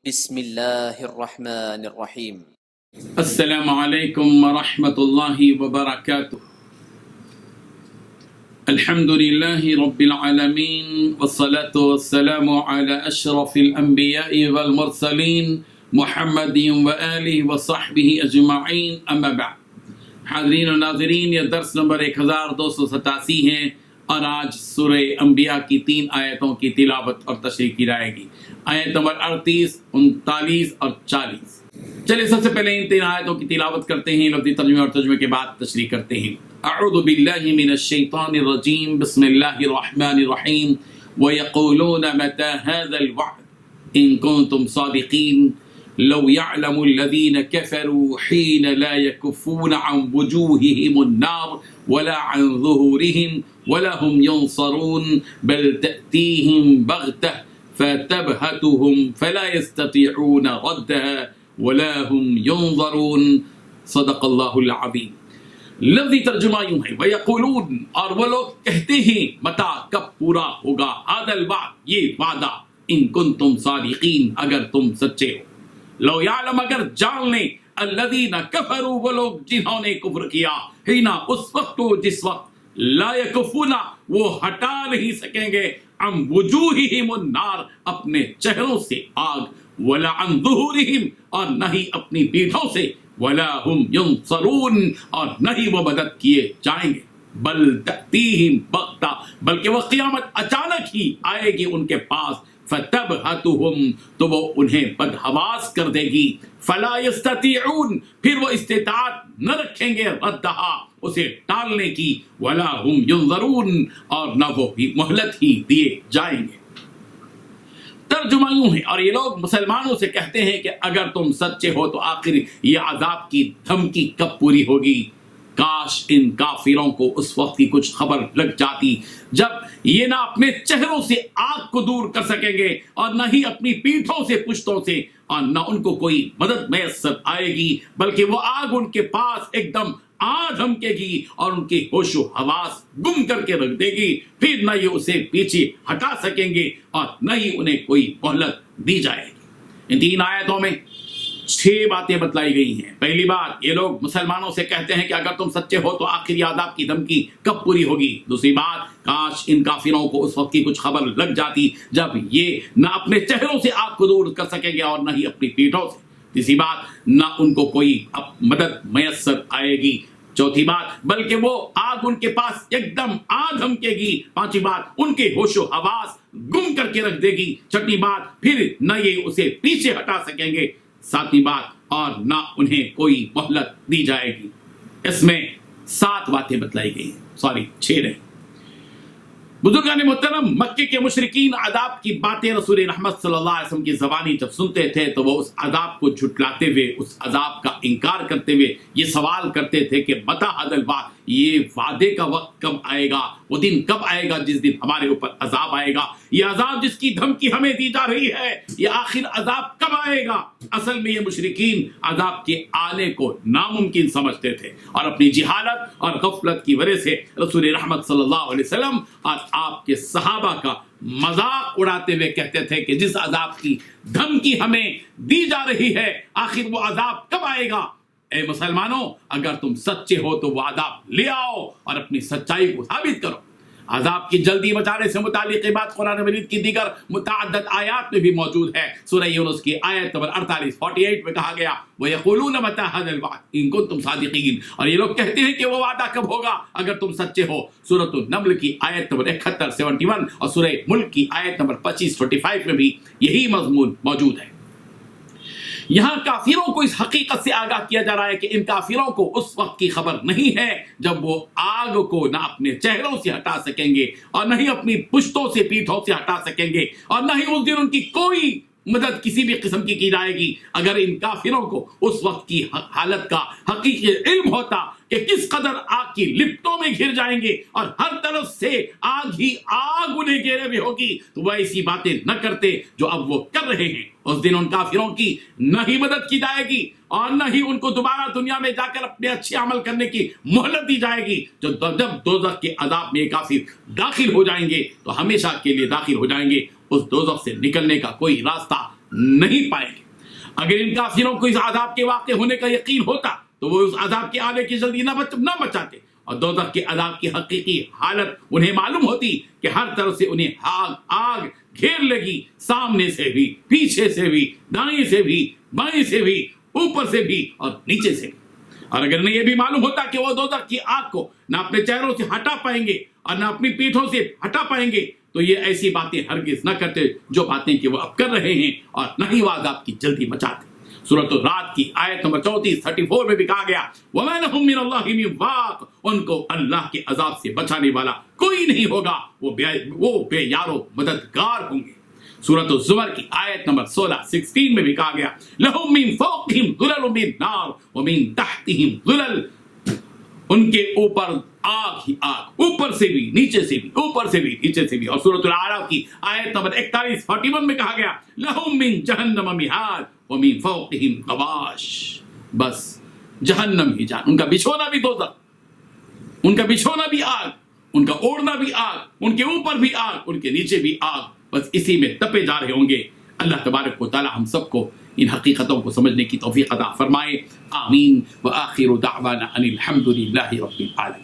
بسم اللہ الرحمن الرحیم۔ السلام علیکم ورحمۃ اللہ وبرکاتہ۔ الحمد للہ رب العالمین والصلاة والسلام علی اشرف الانبیاء والمرسلین محمد وآلہ وصحبہ اجمعین، اما بعد۔ حاضرین و ناظرین، یہ درس نمبر 1287 ہے اور آج سورہ انبیاء کی 3 آیتوں کی تلاوت اور تشریح کی جائے گی، آیت نمبر 38، 39 اور 40۔ چلے سب سے پہلے ان 3 آیتوں کی تلاوت کرتے ہیں، لفظی ترجمے اور ترجمے کے بعد تشریح کرتے ہیں۔ اعوذ باللہ من الشیطان الرجیم، بسم اللہ الرحمن الرحیم۔ وَيَقُولُونَ مَتَى هَذَا الْوَعْدُ إِن كُنتُمْ صَادِقِينَ لَوْ يَعْلَمُ الَّذِينَ كَفَرُوا حِينَ لَا يَكُفُّونَ عَنْ وُجُوهِهِمُ النَّارَ وَلَا عَنْ ظُهُورِهِمْ وَلَا هُمْ يُنصَرُونَ بَلْ تَأْتِيهِمْ بَغْتَةً فَتَبْهَتُهُمْ فَلَا يَسْتَطِيعُونَ رَدَّهَا وَلَا هُمْ يُنظَرُونَ۔ صدق اللہ العظیم۔ لفظی ترجمہ یوں ہے، وَيَقُولُونَ، اور وہ لوگ کہتے ہیں، متا، کب پورا ہوگا، هَذَا الْوَعْدُ، یہ وعدہ، ان کنتم صادقین، اگر تم سچے ہو۔ لو یعلم، اگر جان لیں، الذین کفروا، وہ لوگ جنہوں نے کفر کیا، ہینا، اس وقت کو جس وقت، لا یکفون، وہ ہٹا نہیں سکیں گے، عن وجوہہم النار، اپنے چہروں سے آگ، ولا عن ظہورہم، اور نہ ہی اپنی پیٹھوں سے، ولا ہم ینصرون، اور نہ ہی وہ مدد کیے جائیں گے، بل تأتیہم بغتہ، بلکہ وہ قیامت اچانک ہی آئے گی ان کے پاس، فتبہتہم، تو وہ انہیں بدحواس کر دے گی، فلا یستطیعون، پھر وہ استطاعت نہ رکھیں گے، ردہا، اسے ٹالنے کی، ولا ہم ینظرون، اور نہ وہ بھی مہلت ہی دیے جائیں گے۔ ترجمہ یوں ہے، اور یہ لوگ مسلمانوں سے کہتے ہیں کہ اگر تم سچے ہو تو آخر یہ عذاب کی دھمکی کب پوری ہوگی؟ کاش ان کافروں کو اس وقت کی کچھ خبر لگ جاتی جب یہ نہ اپنے چہروں سے آگ کو دور کر سکیں گے اور نہ ہی اپنی پیٹھوں سے، پشتوں سے، اور نہ ان کو کوئی مدد میسر آئے گی، بلکہ وہ آگ ان کے پاس ایک دم آ دھمکے گی اور ان کی ہوش و حواس گم کر کے رکھ دے گی، پھر نہ یہ اسے پیچھے ہٹا سکیں گے اور نہ ہی انہیں کوئی مہلت دی جائے گی۔ ان 3 آیتوں میں 6 باتیں بتلائی گئی ہیں۔ پہلی بات، یہ لوگ مسلمانوں سے کہتے ہیں کہ اگر تم سچے ہو تو آخری عذاب کی دھمکی کب پوری ہوگی۔ دوسری بات، کاش ان کافروں کو اس وقت کی کچھ خبر لگ جاتی جب یہ نہ اپنے چہروں سے آگ کو دور کر سکیں گے اور نہ ہی اپنی پیٹھوں سے۔ تیسری بات، نہ ان کو کوئی مدد میسر آئے گی۔ چوتھی بات، بلکہ وہ آگ ان کے پاس ایک دم آ دھمکے گی۔ پانچویں بات، ان کے ہوش و حواس گم کر کے رکھ دے گی۔ چھٹی بات، پھر نہ یہ اسے پیچھے ہٹا سکیں گے۔ ساتویں بات، اور نہ انہیں کوئی مہلت دی جائے گی۔ اس میں 7 باتیں بتلائی گئی ہیں، 6 رہی۔ بزرگان محترم، مکے کے مشرکین عذاب کی باتیں رسول رحمت صلی اللہ علیہ وسلم کی زبانی جب سنتے تھے تو وہ اس عذاب کو جھٹلاتے ہوئے، اس عذاب کا انکار کرتے ہوئے یہ سوال کرتے تھے کہ متی ھذا الوعد، یہ وعدے کا وقت کب آئے گا، وہ دن کب آئے گا جس دن ہمارے اوپر عذاب آئے گا، یہ عذاب جس کی دھمکی ہمیں دی جا رہی ہے، یہ آخر عذاب کب آئے گا۔ اصل میں یہ مشرکین عذاب کے آنے کو ناممکن سمجھتے تھے اور اپنی جہالت اور غفلت کی وجہ سے رسول رحمت صلی اللہ علیہ وسلم اور آپ کے صحابہ کا مذاق اڑاتے ہوئے کہتے تھے کہ جس عذاب کی دھمکی ہمیں دی جا رہی ہے، آخر وہ عذاب کب آئے گا؟ اے مسلمانوں، اگر تم سچے ہو تو وہ عذاب لے آؤ اور اپنی سچائی کو ثابت کرو۔ عذاب کی جلدی بچانے سے متعلق بات قرآن مجید کی دیگر متعدد آیات میں بھی موجود ہے۔ سورہ یونس کی آیت نمبر 48 میں کہا گیا، وَيَقُولُونَ مَتَى هَذَا الْوَعْدُ إِن كُنتُمْ صَادِقِينَ، اور یہ لوگ کہتے ہیں کہ وہ وعدہ کب ہوگا اگر تم سچے ہو۔ سورۃ النمل کی آیت نمبر 71 اور سورہ ملک کی آیت نمبر 25 میں بھی یہی مضمون موجود ہے۔ یہاں کافروں کو اس حقیقت سے آگاہ کیا جا رہا ہے کہ ان کافروں کو اس وقت کی خبر نہیں ہے جب وہ آگ کو نہ اپنے چہروں سے ہٹا سکیں گے اور نہ ہی اپنی پشتوں سے، پیٹھوں سے ہٹا سکیں گے، اور نہ ہی اس دن ان کی کوئی مدد کسی بھی قسم کی جائے گی۔ اگر ان کافروں کو اس وقت کی حالت کا حقیقی علم ہوتا کہ کس قدر آگ کی لپٹوں میں گھر جائیں گے اور ہر طرف سے آگ ہی آگ انہیں گھیرے ہوئے ہوگی، تو وہ ایسی باتیں نہ کرتے جو اب وہ کر رہے ہیں۔ اس دن ان کافروں کی نہ ہی مدد کی جائے گی اور نہ ہی ان کو دوبارہ دنیا میں جا کر اپنے اچھے عمل کرنے کی مہلت دی جائے گی۔ جب دوزخ کے عذاب میں یہ کافر داخل ہو جائیں گے تو ہمیشہ کے لیے داخل ہو جائیں گے، اس دوزخ سے نکلنے کا کوئی راستہ نہیں پائیں گے۔ اگر ان کافروں کو اس عذاب کے واقع ہونے کا یقین ہوتا تو وہ اس عذاب کے آنے کی جلدی نہ بچاتے، اور دوزخ کے عذاب کی حقیقی حالت انہیں معلوم ہوتی کہ ہر طرف سے انہیں آگ گھیر لگی، سامنے سے بھی، پیچھے سے بھی، دائیں سے بھی، بائیں سے بھی، اوپر سے بھی اور نیچے سے بھی۔ اور اگر انہیں یہ بھی معلوم ہوتا کہ وہ دوزخ کی آگ کو نہ اپنے چہروں سے ہٹا پائیں گے اور نہ اپنی پیٹھوں سے ہٹا پائیں گے تو یہ ایسی باتیں ہرگز نہ کرتے جو باتیں کہ وہ اب کر رہے ہیں، اور نہ ہی وہ عذاب کی جلدی مچاتے۔ سورۃ الرعد کی آیت نمبر 34 میں بھی کہا گیا وَمَا لَهُم مِّنَ اللَّهِ مِن وَاقٍ، ان کو اللہ کے عذاب سے بچانے والا کوئی نہیں ہوگا، وہ بے یارو مددگار ہوں گے۔ سورۃ الزمر کی آیت نمبر 16 میں بھی کہا گیا لَهُم مِّن فَوْقِهِمْ ظُلَلٌ مِّن نَّارٍ وَمِن تَحْتِهِمْ ظُلَلٌ، ان کے اوپر آگ ہی آگ، اوپر سے بھی، نیچے سے بھی، اوپر سے بھی، نیچے سے بھی۔ اور سورۃ الاعراف کی آیت نمبر 41 میں کہا گیا لَهُم مِّن جَهَنَّمَ مِہَادٌ وَمِن فَوْقِهِمْ غَوَاشٍ، بس جہنم ہی ان کا بچھونا بھی دوزخ، ان کا بچھونا بھی آگ، ان کا اوڑھنا بھی آگ، ان کے اوپر بھی آگ، ان کے نیچے بھی آگ، بس اسی میں تپے جا رہے ہوں گے۔ اللہ تبارک و تعالی ہم سب کو ان حقیقتوں کو سمجھنے کی توفیق عطا فرمائے، آمین۔ وآخر دعوانا ان الحمد للہ رب العالمین۔